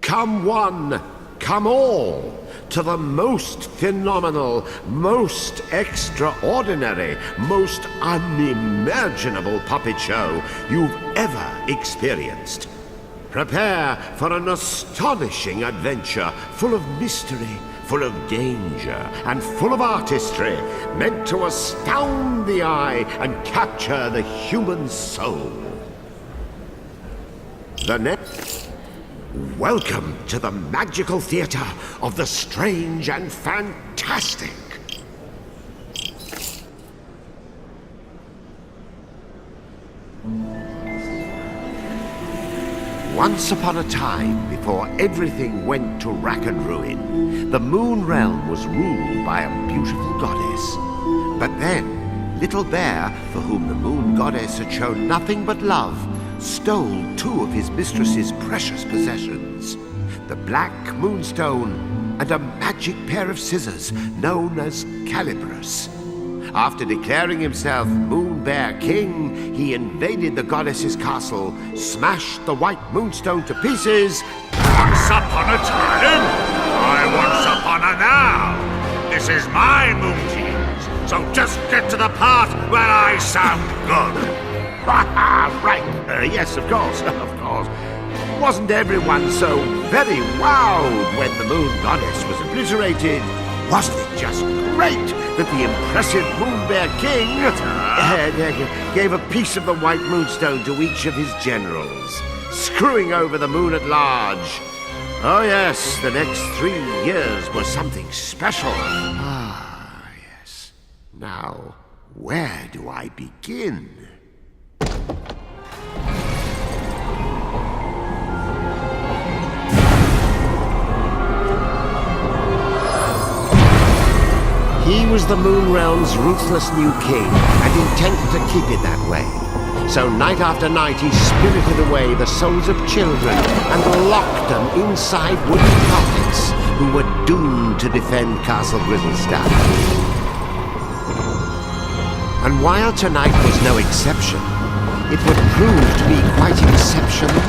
Come one, come all, to the most phenomenal, most extraordinary, most unimaginable puppet show you've ever experienced. Prepare for an astonishing adventure full of mystery, full of danger, and full of artistry, meant to astound the eye and capture the human soul. Welcome to the magical theater of the strange and fantastic. Once upon a time, before everything went to rack and ruin, the Moon Realm was ruled by a beautiful goddess. But then, Little Bear, for whom the Moon Goddess had shown nothing but love, stole two of his mistress's precious possessions, the Black Moonstone and a magic pair of scissors known as Calibris. After declaring himself Moon Bear King, he invaded the goddess's castle, smashed the White Moonstone to pieces. Once upon a time, I once upon a now. This is my Moon Teens, so just get to the part where I sound good. Right. Yes, of course. Wasn't everyone so very wowed when the Moon Goddess was obliterated? Wasn't it just great that the impressive Moon Bear King gave a piece of the White Moonstone to each of his generals, screwing over the moon at large? Oh yes, the next 3 years were something special. Ah, yes. Now, where do I begin? He was the Moon Realm's ruthless new king, and intent to keep it that way. So night after night he spirited away the souls of children and locked them inside wooden puppets who were doomed to defend Castle Grizzlestaff. And while tonight was no exception, it would prove to be quite exceptional.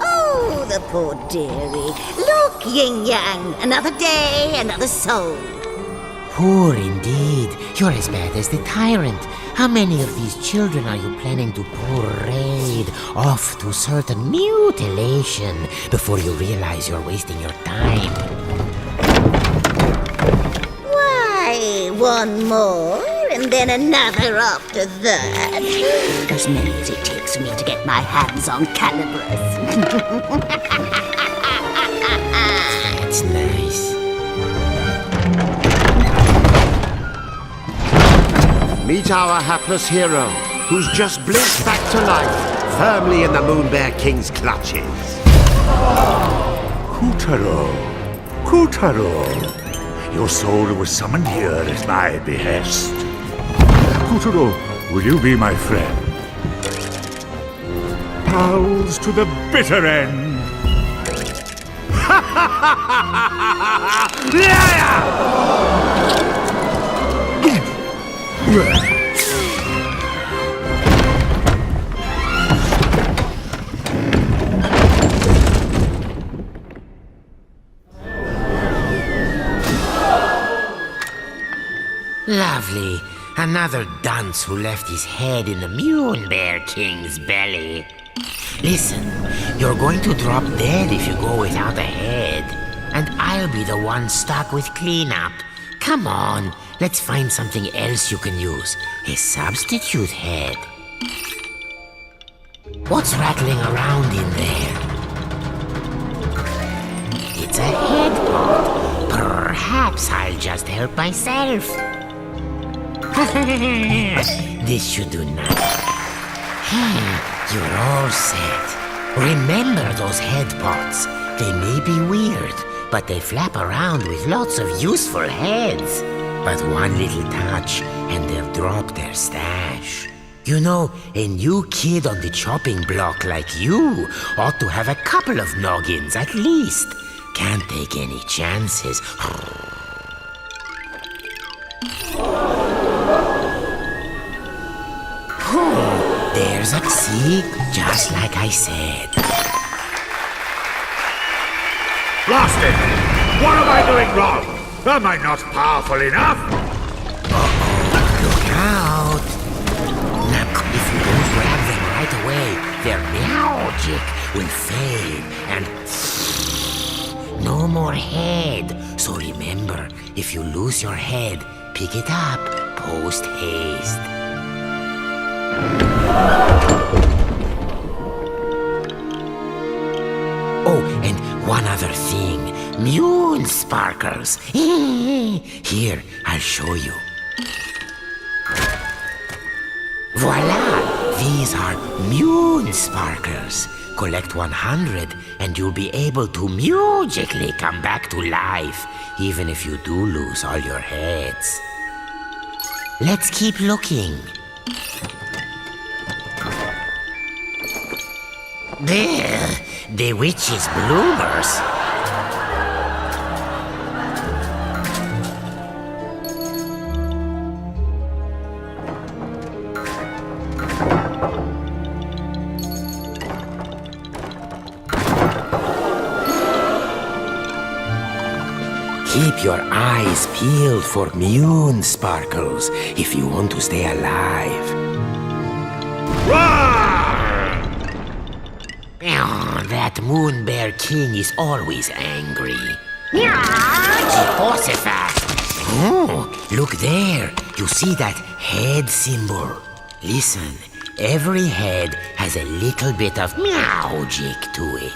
Oh, the poor dearie. Look, Yin Yang, another day, another soul. Poor indeed. You're as bad as the tyrant. How many of these children are you planning to parade off to certain mutilation before you realize you're wasting your time? Why, one more, and then another after that. As many as it takes me to get my hands on Calibris. That's nice. Meet our hapless hero, who's just blinked back to life, firmly in the Moon Bear King's clutches. Kutaro, your soul was summoned here at my behest. Kutaro, will you be my friend? Pals to the bitter end. Lovely. Another dunce who left his head in the Moon Bear King's belly. Listen, you're going to drop dead if you go without a head. And I'll be the one stuck with cleanup. Come on, let's find something else you can use. A substitute head. What's rattling around in there? It's a head pot. Perhaps I'll just help myself. This should do nothing. You're all set. Remember those head pots. They may be weird, but they flap around with lots of useful heads. But one little touch, and they'll drop their stash. You know, a new kid on the chopping block like you ought to have a couple of noggins at least. Can't take any chances. There's a see, just like I said. Blast it! What am I doing wrong? Am I not powerful enough? Look out! Now, if you don't grab them right away, their magic will fade and no more head. So remember, if you lose your head, pick it up post haste. Oh, and one other thing. Moon sparkles. Here, I'll show you. Voila! These are moon sparkles. Collect 100 and you'll be able to magically come back to life, even if you do lose all your heads. Let's keep looking. There, the witch's bloomers. Keep your eyes peeled for moon sparkles if you want to stay alive. Oh, that moon bear king is always angry. Jehoshaphat! Oh, look there. You see that head symbol? Listen, every head has a little bit of magic to it.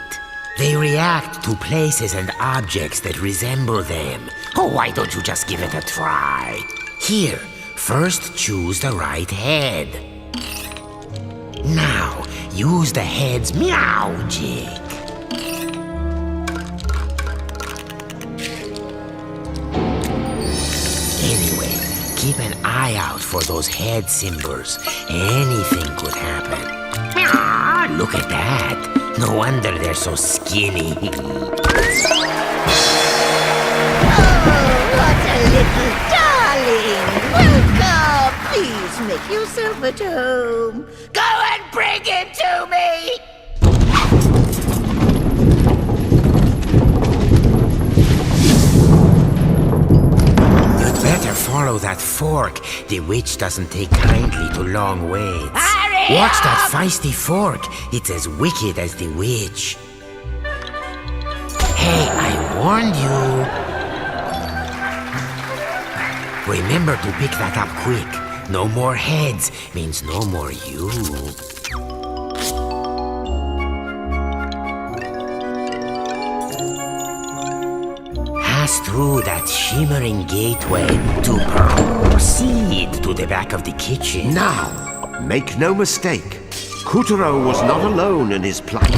They react to places and objects that resemble them. Oh, why don't you just give it a try? Here, first choose the right head. Now, use the head's magic. Anyway, keep an eye out for those head symbols. Anything could happen. Look at that. No wonder they're so skinny. Oh, what a little darling! Welcome! Please make yourself at home. Go and bring him to me! You'd better follow that fork. The witch doesn't take kindly to long waits. Hurry Watch up! that feisty fork. It's as wicked as the witch. Hey, I warned you. Remember to pick that up quick. No more heads means no more you. Pass through that shimmering gateway to proceed to the back of the kitchen. Now, make no mistake, Kuturo was not alone in his plight.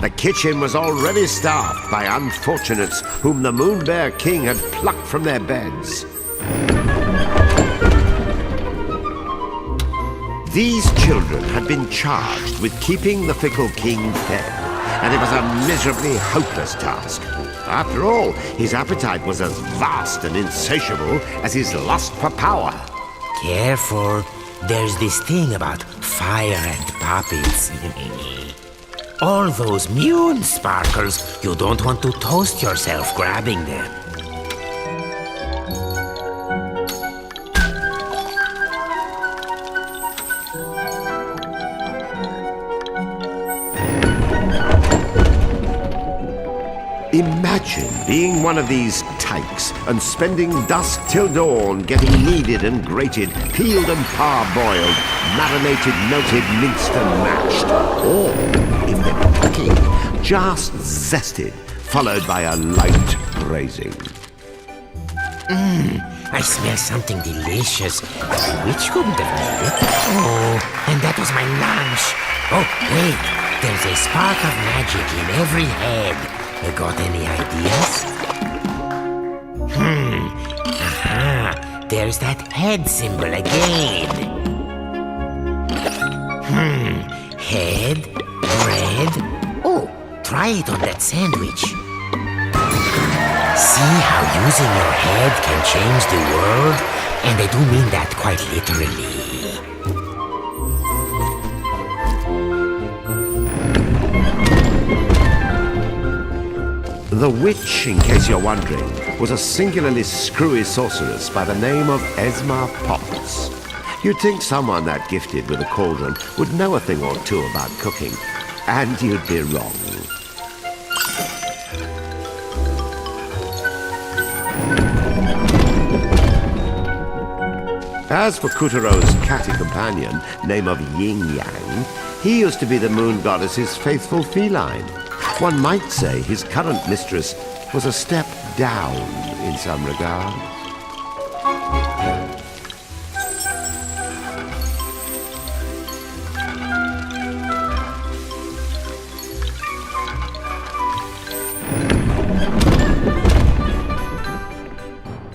The kitchen was already staffed by unfortunates whom the Moon Bear King had plucked from their beds. These children had been charged with keeping the fickle king fed, and it was a miserably hopeless task. After all, his appetite was as vast and insatiable as his lust for power. Careful. There's this thing about fire and puppets. All those moon sparkles, you don't want to toast yourself grabbing them. Imagine being one of these tykes and spending dusk till dawn getting kneaded and grated, peeled and parboiled, marinated, melted, minced and mashed. Or, if they were lucky, just zested, followed by a light braising. I smell something delicious. Which couldn't have made it? Oh, and that was my lunch. Oh, wait. There's a spark of magic in every head. You got any ideas? Aha. There's that head symbol again. Head, bread. Oh, try it on that sandwich. See how using your head can change the world? And I do mean that quite literally. The witch, in case you're wondering, was a singularly screwy sorceress by the name of Esma Potts. You'd think someone that gifted with a cauldron would know a thing or two about cooking, and you'd be wrong. As for Kutero's catty companion, name of Yin Yang, he used to be the moon goddess's faithful feline. One might say his current mistress was a step down in some regard.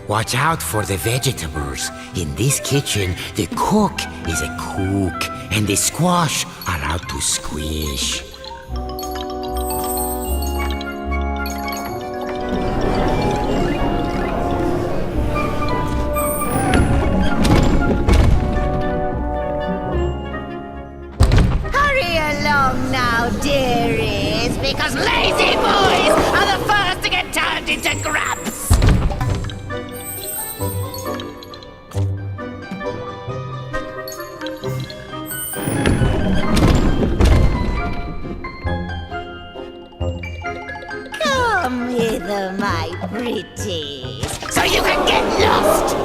Watch out for the vegetables. In this kitchen, the cook is a cook, and the squash are out to squish. Hurry along now, dearies, because lazy boys are the first to get turned into grubs. Come hither, my pretties, so you can get lost.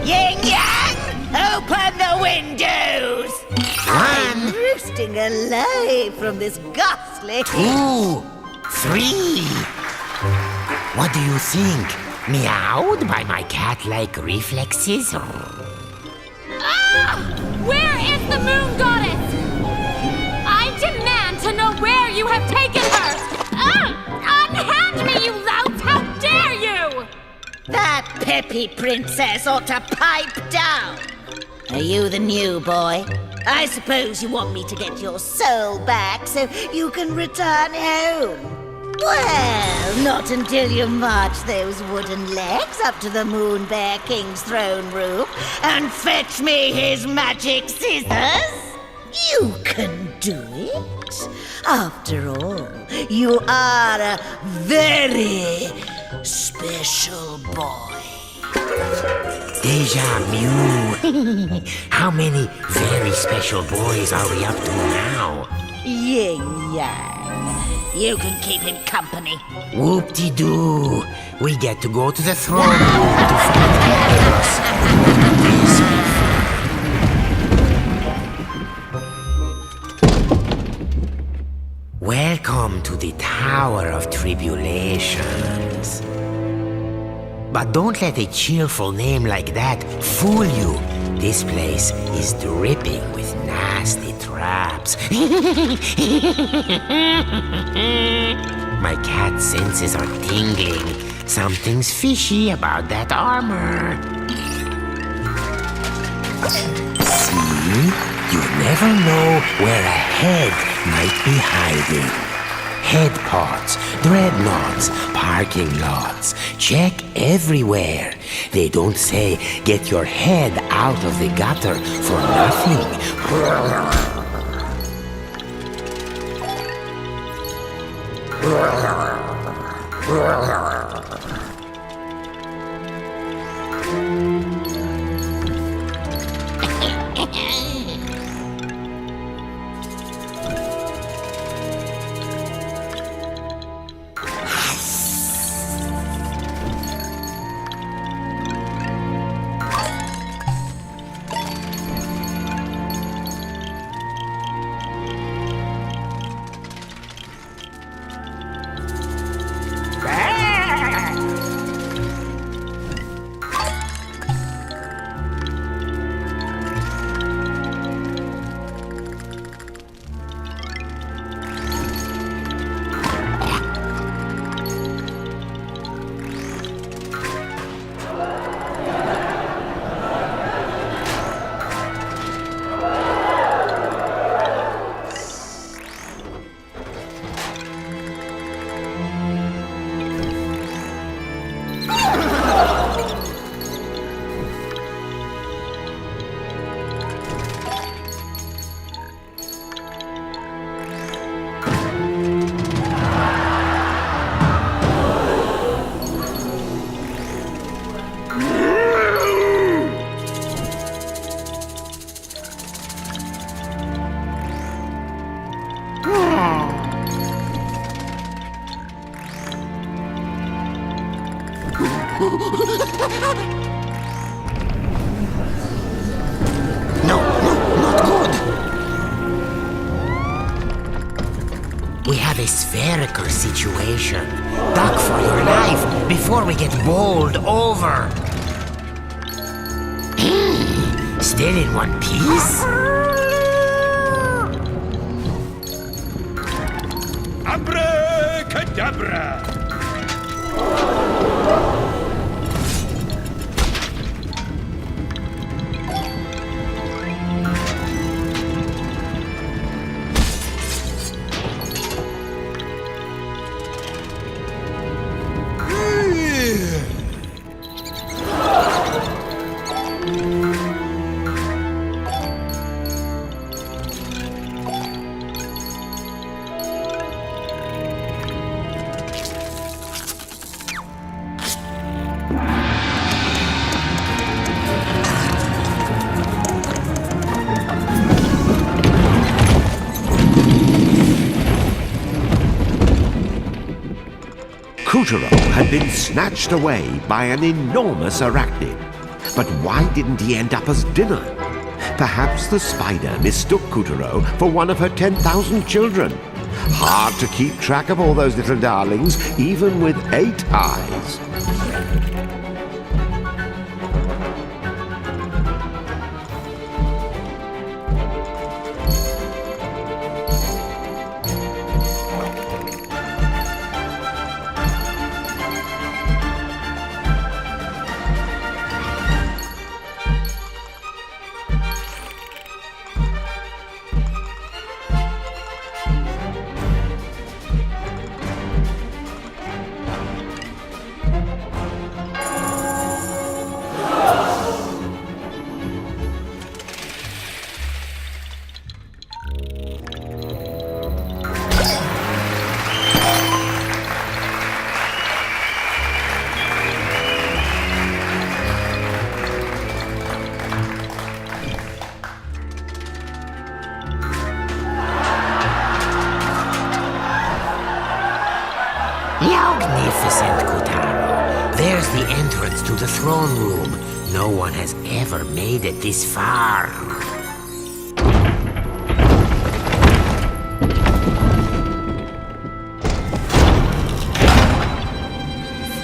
Yin Yang, open the windows. I'm roosting alive from this ghastly. 2, 3. What do you think? Meowed by my cat-like reflexes? Where is the moon goddess? I demand to know where you have taken her! Unhand me, you louts! How dare you! That peppy princess ought to pipe down. Are you the new boy? I suppose you want me to get your soul back so you can return home. Well, not until you march those wooden legs up to the Moon Bear King's throne room and fetch me his magic scissors. You can do it. After all, you are a very special boy. Deja vu. How many very special boys are we up to now? Yin Yang. You can keep him company. Whoop-de-doo. We get to go to the throne room to find Chaos. This be fun. Welcome to the Tower of Tribulations. But don't let a cheerful name like that fool you. This place is dripping with nasty traps. My cat senses are tingling. Something's fishy about that armor. See? You never know where a head might be hiding. Head pods, dreadnoughts, parking lots. Check everywhere. They don't say get your head out of the gutter for nothing. No, not good. We have a spherical situation. Duck for your life before we get bowled over. Still in one piece? Abracadabra! Kutaro had been snatched away by an enormous arachnid. But why didn't he end up as dinner? Perhaps the spider mistook Kutaro for one of her 10,000 children. Hard to keep track of all those little darlings, even with 8 eyes. Magnificent, Kutaro. There's the entrance to the throne room. No one has ever made it this far.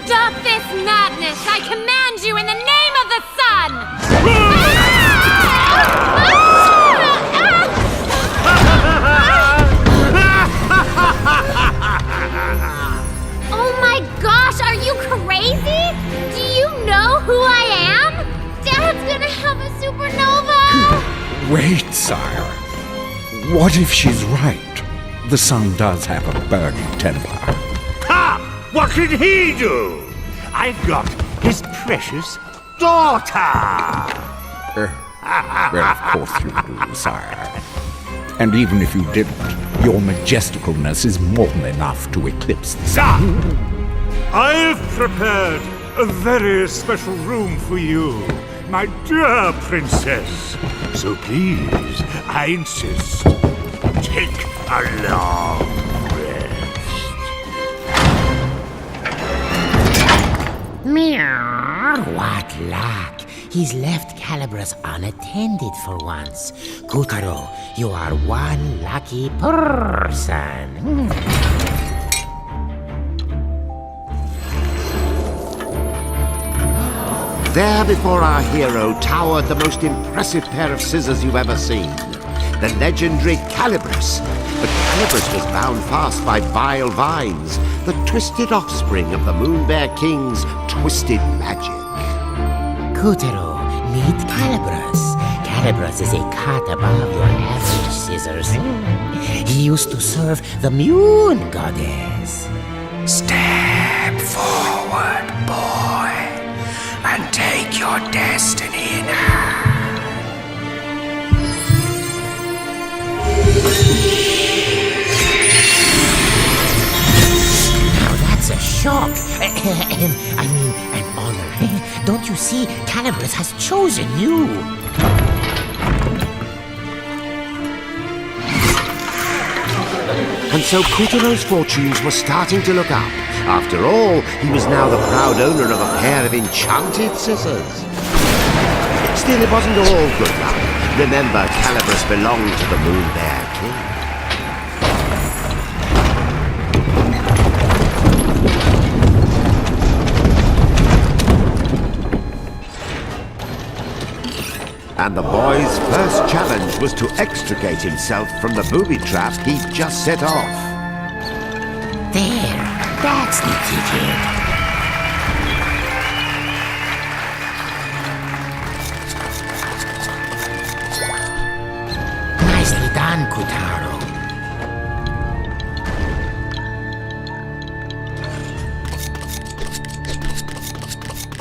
Stop this madness! I command you in the name of the sun! Oh my gosh, are you crazy? Do you know who I am? Dad's gonna have a supernova! Wait, sire. What if she's right? The sun does have a burning temper. Ha! What can he do? I've got his precious daughter! Well, of course you do, sire. And even if you didn't, your majesticalness is more than enough to eclipse the sun. I've prepared a very special room for you, my dear princess. So please, I insist, take a long rest. Meow. What luck. He's left Calibras unattended for once. Kutaro, you are one lucky person. There before our hero towered the most impressive pair of scissors you've ever seen. The legendary Calibras. But Calibras was bound fast by vile vines, the twisted offspring of the Moon Bear King's twisted magic. Kutaro, meet Calibras. Calibras is a cut above your average scissors. He used to serve the Moon Goddess. Step forward, boy, and take your destiny in hand. Now that's a shock. I mean, an honor. Don't you see? Calibras has chosen you. And so Kutaro's fortunes were starting to look up After all, he was now the proud owner of a pair of enchanted scissors. Still, it wasn't all good luck. Remember, Calabrus belonged to the Moon Bear King. And the boy's first challenge was to extricate himself from the booby trap he'd just set off. There, that's the ticket. Nicely done, Kutaro.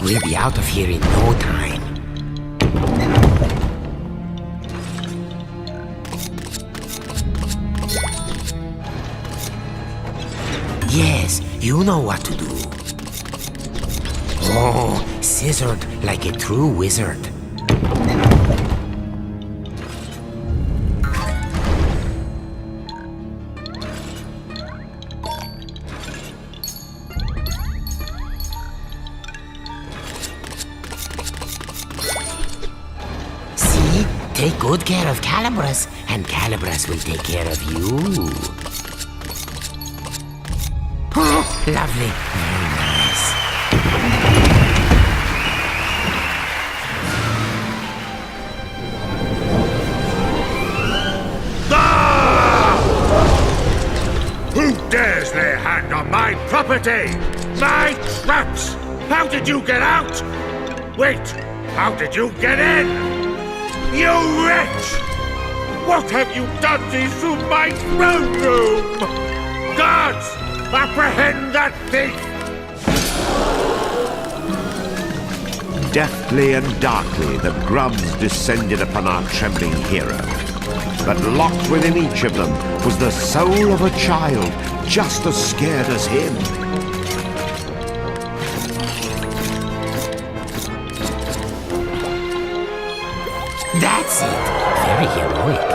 We'll be out of here in no time. Yes, you know what to do. Oh, scissored like a true wizard. See? Take good care of Calabrus, and Calabrus will take care of you. Oh, lovely. Very nice. Who dares lay a hand on my property? My traps! How did you get out? Wait, how did you get in? You wretch! What have you done to my throne room? Guards! Apprehend that thief! Deftly and darkly, the grubs descended upon our trembling hero. But locked within each of them was the soul of a child, just as scared as him. That's it. Very heroic.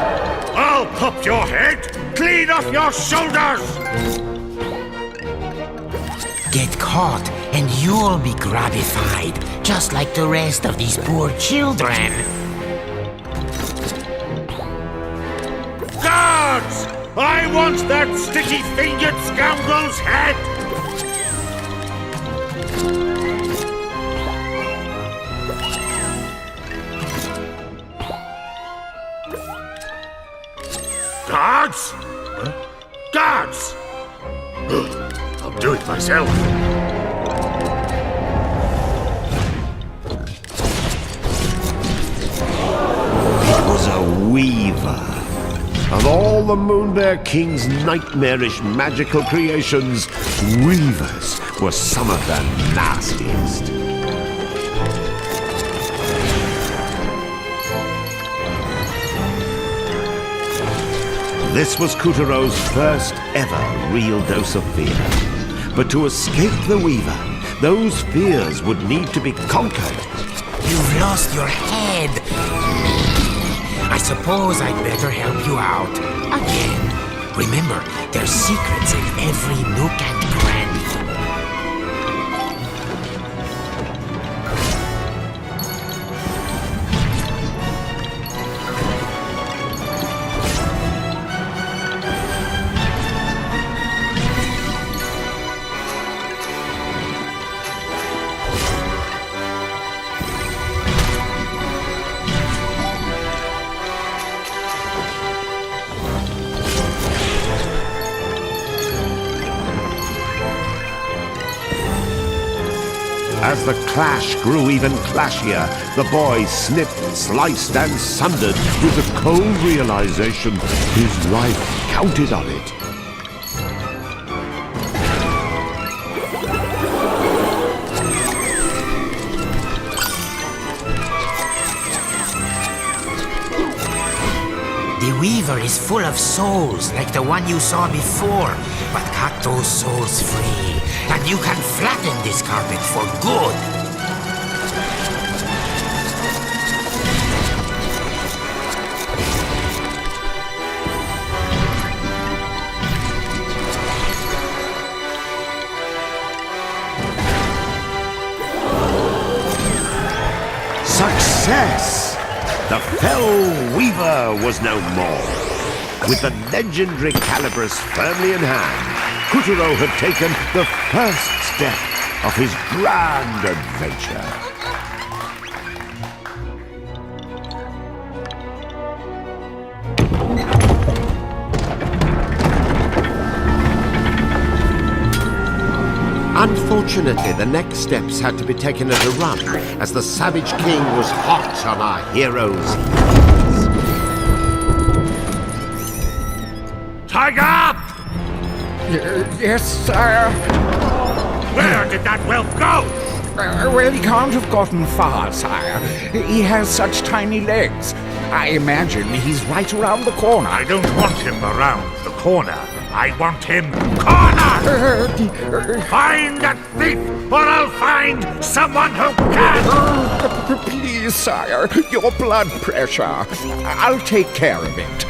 I'll pop your head clean off your shoulders! Get caught, and you'll be grabified, just like the rest of these poor children. Guards! I want that sticky-fingered scoundrel's head! Guards? Huh? Guards! I'll do it myself. It was a weaver. Of all the Moonbear King's nightmarish magical creations, weavers were some of the nastiest. This was Kutaro's first ever real dose of fear. But to escape the Weaver, those fears would need to be conquered. You've lost your head. I suppose I'd better help you out. Again. Remember, there's secrets in every nook and cranny. As the clash grew even clashier, the boy snipped, sliced, and sundered with the cold realization his life counted on it. The Weaver is full of souls, like the one you saw before. But cut those souls free, and you can flatten this carpet for good. success! The Fell Weaver was no more. With the legendary Calibris firmly in hand, Kuturo had taken the first step of his grand adventure. Unfortunately, the next steps had to be taken at a run, as the Savage King was hot on our hero's heels. Tiger up! Yes, sire. Where did that whelp go? Well, he can't have gotten far, sire. He has such tiny legs. I imagine he's right around the corner. I don't want him around the corner. I want him cornered! Find that thief, or I'll find someone who can! Please, sire, your blood pressure. I'll take care of it.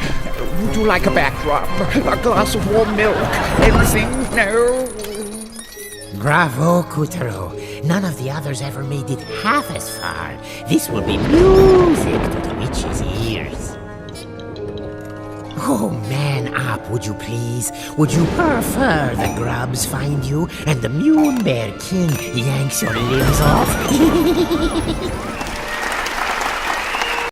Would you like a back rub? A glass of warm milk? Anything? No? Bravo, Kuturo. None of the others ever made it half as far. This will be music to the witch's ears. Oh, man up, would you please? Would you prefer the grubs find you and the Moon Bear King yanks your limbs off?